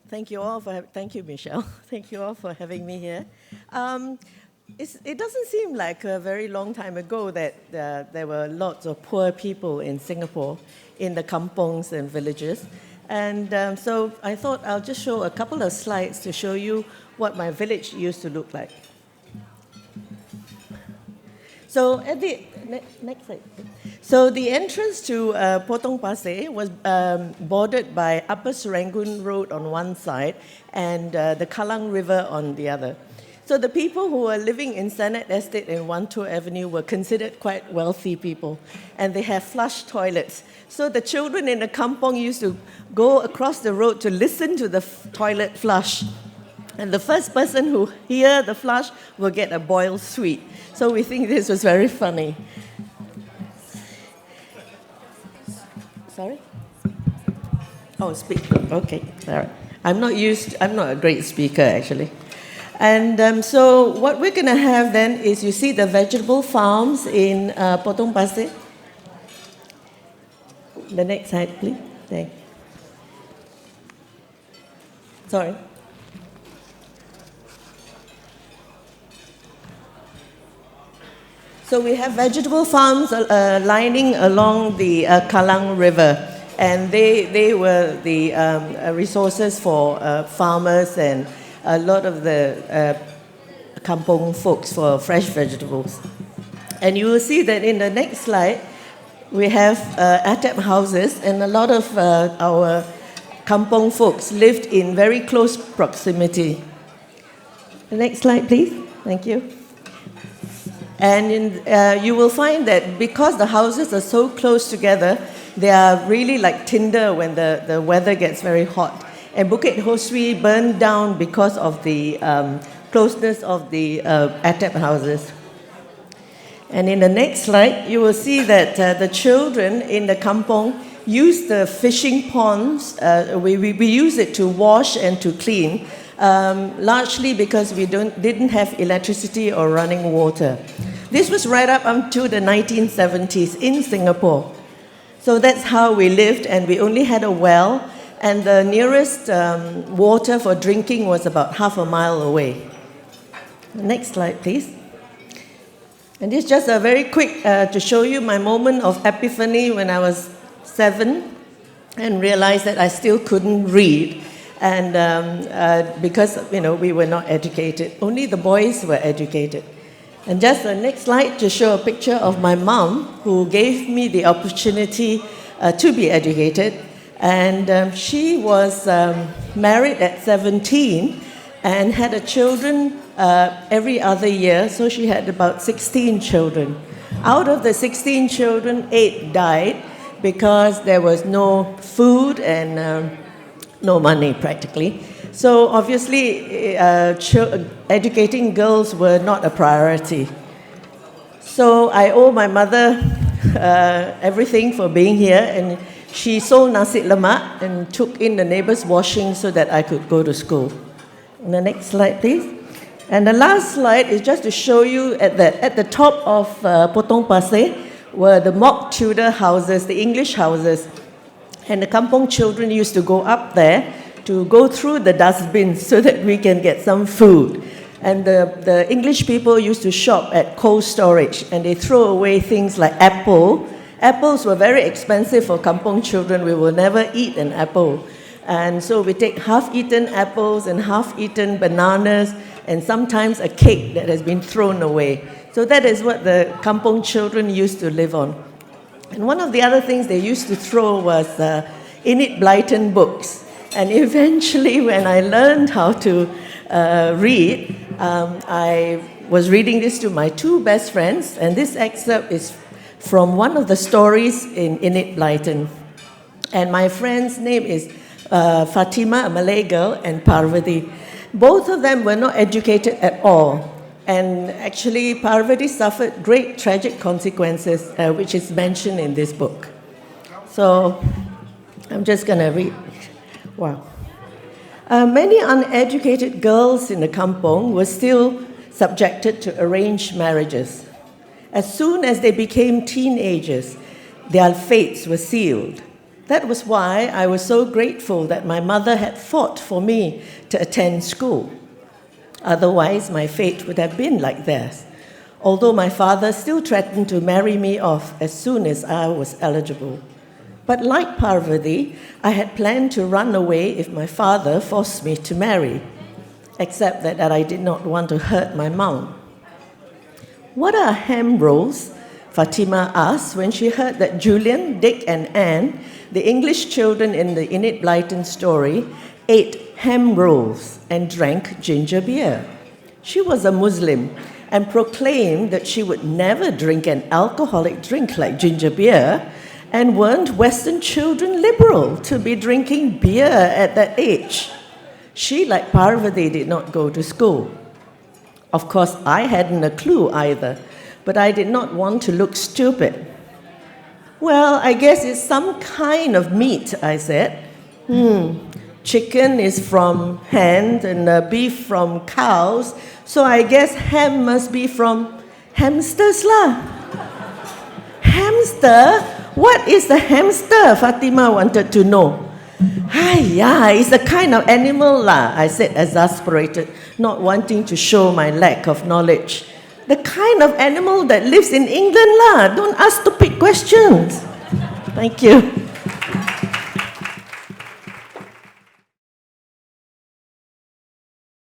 Thank you, Michelle. Thank you all for having me here. It doesn't seem like a very long time ago that there were lots of poor people in Singapore, in the kampongs and villages. And so I thought I'll just show a couple of slides to show you what my village used to look like. So at the next slide. So the entrance to Potong Pasir was bordered by Upper Serangoon Road on one side and the Kallang River on the other. So the people who were living in Senate Estate and Wan Tu Avenue were considered quite wealthy people, and they have flush toilets. So the children in the kampong used to go across the road to listen to the toilet flush. And the first person who hear the flush will get a boiled sweet. So we think this was very funny. Sorry? Oh, speak. Okay, all right. I'm not a great speaker, actually. And so what we're going to have then is, you see the vegetable farms in Potong Pasir. The next slide, please. Thank you. Sorry. So we have vegetable farms lining along the Kallang River, and they were the resources for farmers and a lot of the kampong folks for fresh vegetables. And you will see that in the next slide, we have atap houses, and a lot of our kampong folks lived in very close proximity. The next slide, please. Thank you. And you will find that because the houses are so close together, they are really like tinder when the weather gets very hot. And Bukit Ho Swee burned down because of the closeness of the atap houses. And in the next slide, you will see that the children in the kampong use the fishing ponds. We use it to wash and to clean, largely because we didn't have electricity or running water. This was right up until the 1970s in Singapore. So that's how we lived, and we only had a well, and the nearest water for drinking was about half a mile away. Next slide, please. And this is just a very quick to show you my moment of epiphany when I was 7 and realized that I still couldn't read. And because, we were not educated. Only the boys were educated. And just the next slide to show a picture of my mom, who gave me the opportunity to be educated. And she was married at 17 and had a children every other year, so she had about 16 children. Out of the 16 children, 8 died because there was no food and no money, practically. So obviously, educating girls were not a priority. So I owe my mother everything for being here, and she sold nasi lemak and took in the neighbor's washing so that I could go to school. And the next slide, please. And the last slide is just to show you at the top of Potong Pasir were the mock Tudor houses, the English houses. And the kampong children used to go up there to go through the dustbins so that we can get some food. And the English people used to shop at cold storage, and they throw away things like apple. Apples were very expensive for kampong children. We will never eat an apple. And so we take half-eaten apples and half-eaten bananas, and sometimes a cake that has been thrown away. So that is what the kampong children used to live on. And one of the other things they used to throw was Enid Blyton books. And eventually, when I learned how to read, I was reading this to my 2 best friends, and this excerpt is from one of the stories in Enid Blyton. And my friend's name is Fatima, a Malay girl, and Parvati. Both of them were not educated at all. And actually, Parvati suffered great tragic consequences, which is mentioned in this book. So I'm just going to read. Wow. Many uneducated girls in the kampong were still subjected to arranged marriages. As soon as they became teenagers, their fates were sealed. That was why I was so grateful that my mother had fought for me to attend school. Otherwise, my fate would have been like theirs, although my father still threatened to marry me off as soon as I was eligible. But like Parvati, I had planned to run away if my father forced me to marry, except that I did not want to hurt my mom. "What are ham rolls?" Fatima asked when she heard that Julian, Dick, and Anne, the English children in the Enid Blyton story, ate ham rolls and drank ginger beer. She was a Muslim and proclaimed that she would never drink an alcoholic drink like ginger beer, and weren't Western children liberal to be drinking beer at that age? She, like Parvati, did not go to school. Of course, I hadn't a clue either, but I did not want to look stupid. "Well, I guess it's some kind of meat," I said. Chicken is from hens and beef from cows, so I guess ham must be from hamsters lah. "Hamster? What is a hamster?" Fatima wanted to know. "Hiya, it's a kind of animal lah," I said, exasperated, not wanting to show my lack of knowledge. "The kind of animal that lives in England lah. Don't ask stupid questions." Thank you.